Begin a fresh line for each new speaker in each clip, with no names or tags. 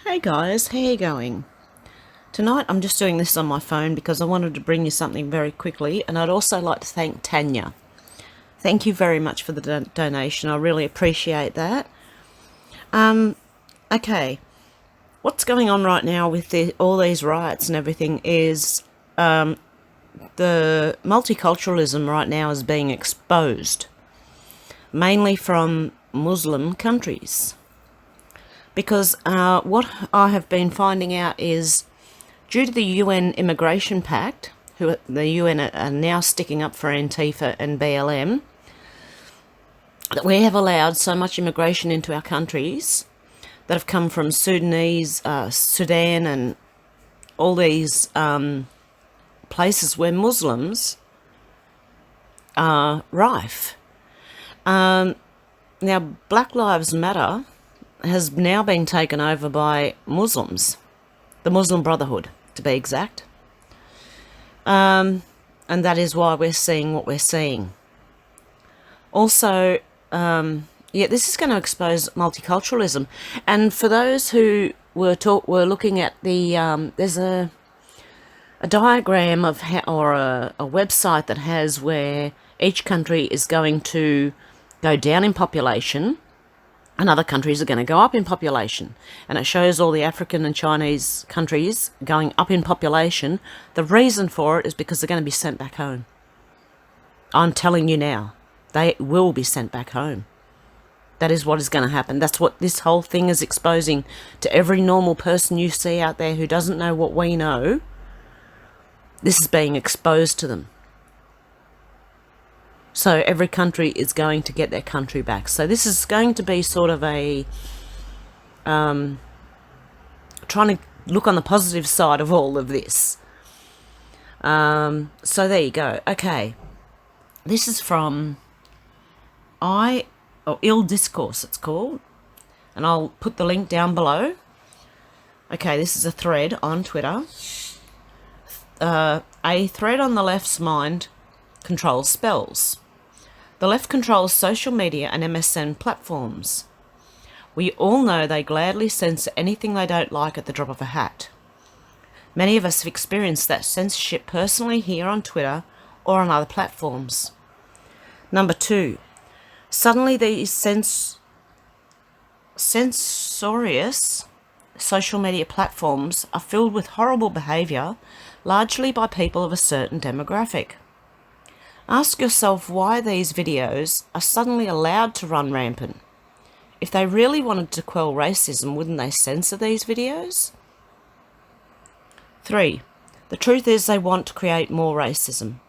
Hey guys, how you going? Tonight I'm just doing this on my phone because I wanted to bring you something very quickly, and I'd also like to thank Tanya. Thank you very much for the donation. I really appreciate that. Okay, what's going on right now with all these riots and everything is the multiculturalism right now is being exposed, mainly from Muslim countries. Because what I have been finding out is, due to the UN Immigration Pact, who the UN are now sticking up for Antifa and BLM, that we have allowed so much immigration into our countries that have come from Sudan, and all these places where Muslims are rife. Now, Black Lives Matter has now been taken over by Muslims, the Muslim Brotherhood, to be exact. And that is why we're seeing what we're seeing. Also, this is going to expose multiculturalism. And for those who were looking at the, there's a diagram of or a website that has where each country is going to go down in population and other countries are going to go up in population. And it shows all the African and Chinese countries going up in population. The reason for it is because they're going to be sent back home. I'm telling you now, they will be sent back home. That is what is going to happen. That's what this whole thing is exposing to every normal person you see out there who doesn't know what we know. This is being exposed to them. So every country is going to get their country back. So this is going to be sort of a trying to look on the positive side of all of this. So there you go. Okay, this is from Ill Discourse, it's called, and I'll put the link down below. Okay, this is a thread on Twitter. A thread on the left's mind controls spells. The left controls social media and MSN platforms. We all know they gladly censor anything they don't like at the drop of a hat. Many of us have experienced that censorship personally here on Twitter or on other platforms. Number 2, suddenly these censorious social media platforms are filled with horrible behaviour, largely by people of a certain demographic. Ask yourself why these videos are suddenly allowed to run rampant. If they really wanted to quell racism, wouldn't they censor these videos? 3. The truth is they want to create more racism.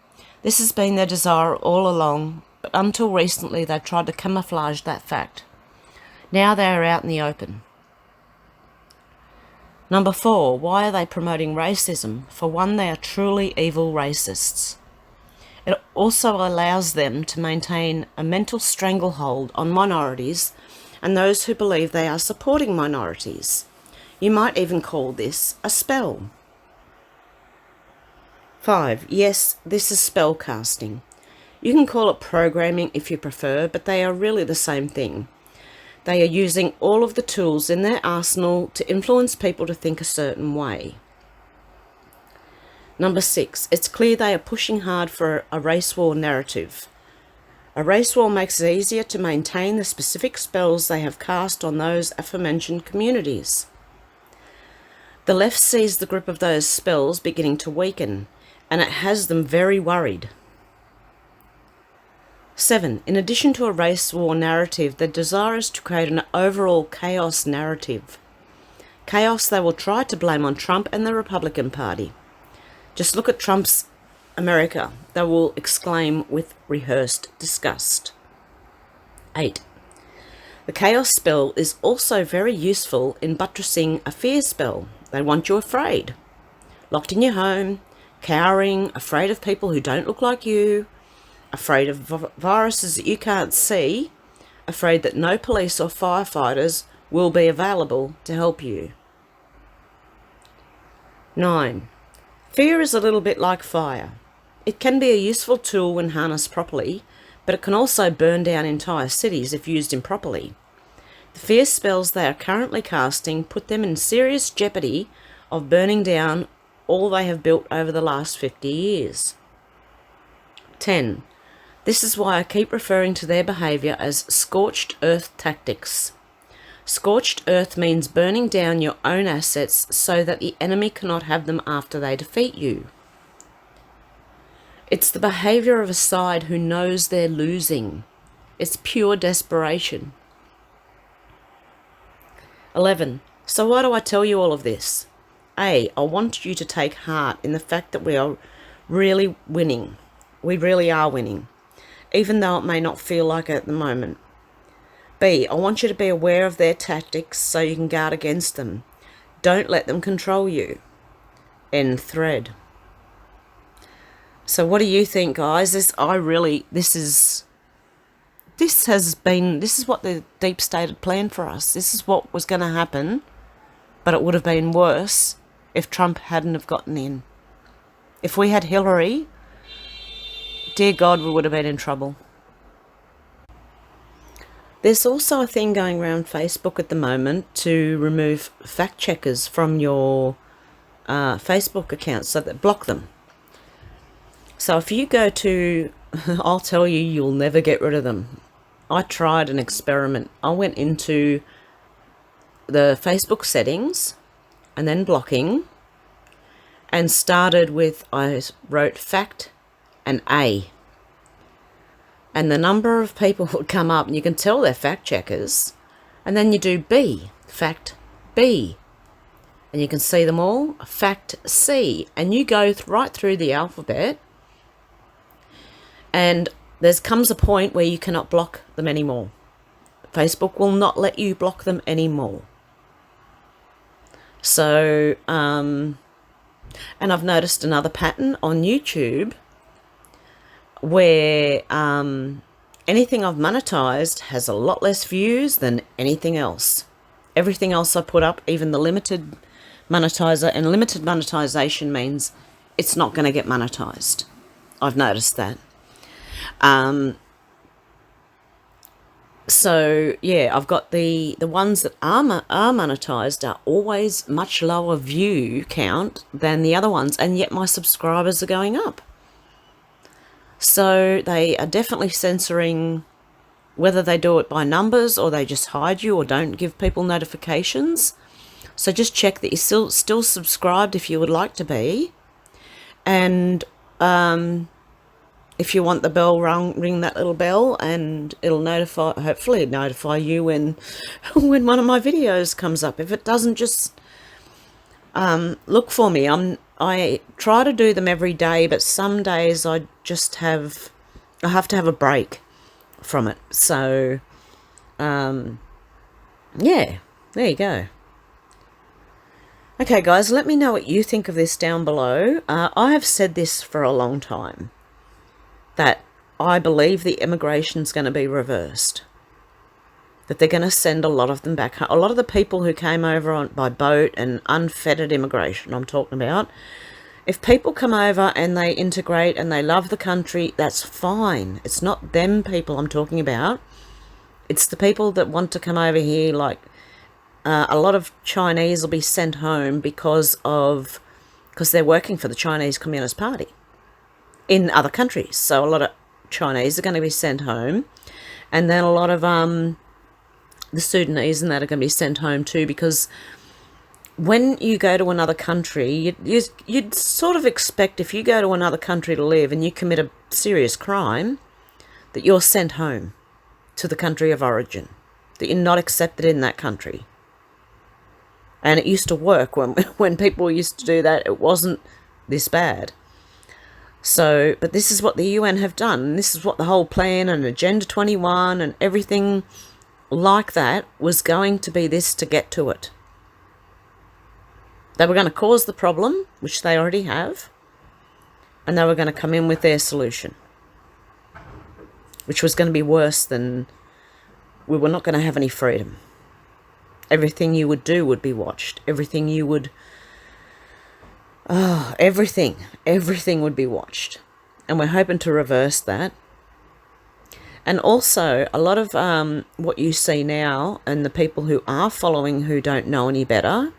This has been their desire all along, but until recently they've tried to camouflage that fact. Now they are out in the open. Number 4. Why are they promoting racism? For one, they are truly evil racists. It also allows them to maintain a mental stranglehold on minorities and those who believe they are supporting minorities. You might even call this a spell. 5. Yes, this is spell casting. You can call it programming if you prefer, but they are really the same thing. They are using all of the tools in their arsenal to influence people to think a certain way. Number 6, it's clear they are pushing hard for a race war narrative. A race war makes it easier to maintain the specific spells they have cast on those aforementioned communities. The left sees the grip of those spells beginning to weaken, and it has them very worried. 7, in addition to a race war narrative, the desire is to create an overall chaos narrative. Chaos they will try to blame on Trump and the Republican Party. Just look at Trump's America. They will exclaim with rehearsed disgust. 8. The chaos spell is also very useful in buttressing a fear spell. They want you afraid. Locked in your home, cowering, afraid of people who don't look like you, afraid of viruses that you can't see, afraid that no police or firefighters will be available to help you. 9. Fear is a little bit like fire. It can be a useful tool when harnessed properly, but it can also burn down entire cities if used improperly. The fierce spells they are currently casting put them in serious jeopardy of burning down all they have built over the last 50 years. 10. This is why I keep referring to their behaviour as scorched earth tactics. Scorched earth means burning down your own assets so that the enemy cannot have them after they defeat you. It's the behaviour of a side who knows they're losing. It's pure desperation. 11. So why do I tell you all of this? A, I want you to take heart in the fact that we are really winning. We really are winning, even though it may not feel like it at the moment. B, I want you to be aware of their tactics so you can guard against them. Don't let them control you. End thread. So what do you think, guys? This is what the deep state had planned for us. This is what was going to happen, but it would have been worse if Trump hadn't have gotten in. If we had Hillary, dear God, we would have been in trouble. There's also a thing going around Facebook at the moment to remove fact checkers from your Facebook accounts, so that block them. So if you go to, I'll tell you, you'll never get rid of them. I tried an experiment. I went into the Facebook settings and then blocking, and started with, I wrote fact and A. And the number of people would come up, and you can tell they're fact checkers. And then you do B, fact B. And you can see them all, fact C. And you go right through the alphabet, and there comes a point where you cannot block them anymore. Facebook will not let you block them anymore. So, and I've noticed another pattern on YouTube where anything I've monetized has a lot less views than anything else. Everything else I put up, even the limited monetizer, and limited monetization means it's not going to get monetized. I've noticed that. So yeah, I've got the ones that are monetized are always much lower view count than the other ones, and yet my subscribers are going up. So they are definitely censoring, whether they do it by numbers or they just hide you or don't give people notifications. So just check that you're still subscribed if you would like to be, and if you want the bell rung, ring that little bell, and it'll hopefully notify you when one of my videos comes up. If it doesn't, just look for me. I try to do them every day, but some days I have to have a break from it. So yeah, there you go. Okay, guys, let me know what you think of this down below. I have said this for a long time, that I believe the immigration's going to be reversed, that they're going to send a lot of them back home. A lot of the people who came over by boat and unfettered immigration I'm talking about, if people come over and they integrate and they love the country, that's fine. It's not them people I'm talking about. It's the people that want to come over here, like a lot of Chinese will be sent home because they're working for the Chinese Communist Party in other countries. So a lot of Chinese are going to be sent home, and then a lot of the Sudanese and that are going to be sent home too, because when you go to another country, you'd sort of expect, if you go to another country to live and you commit a serious crime, that you're sent home to the country of origin, that you're not accepted in that country. And it used to work when people used to do that. It wasn't this bad. So, but this is what the UN have done. And this is what the whole plan and Agenda 21 and everything like that was going to be, this to get to it. They were going to cause the problem, which they already have, and they were going to come in with their solution, which was going to be worse than, we were not going to have any freedom. Everything you would do would be watched. Everything you would, everything would be watched. And we're hoping to reverse that. And also, a lot of what you see now, and the people who are following who don't know any better,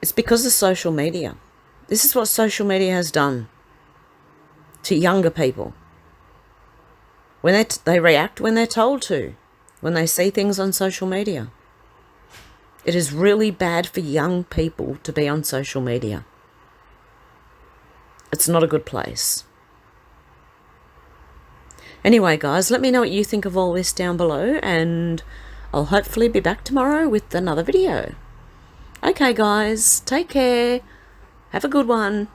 it's because of social media. This is what social media has done to younger people. When they react when they're told to, when they see things on social media. It is really bad for young people to be on social media. It's not a good place. Anyway, guys, let me know what you think of all this down below, and I'll hopefully be back tomorrow with another video. Okay, guys, take care. Have a good one.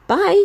Bye.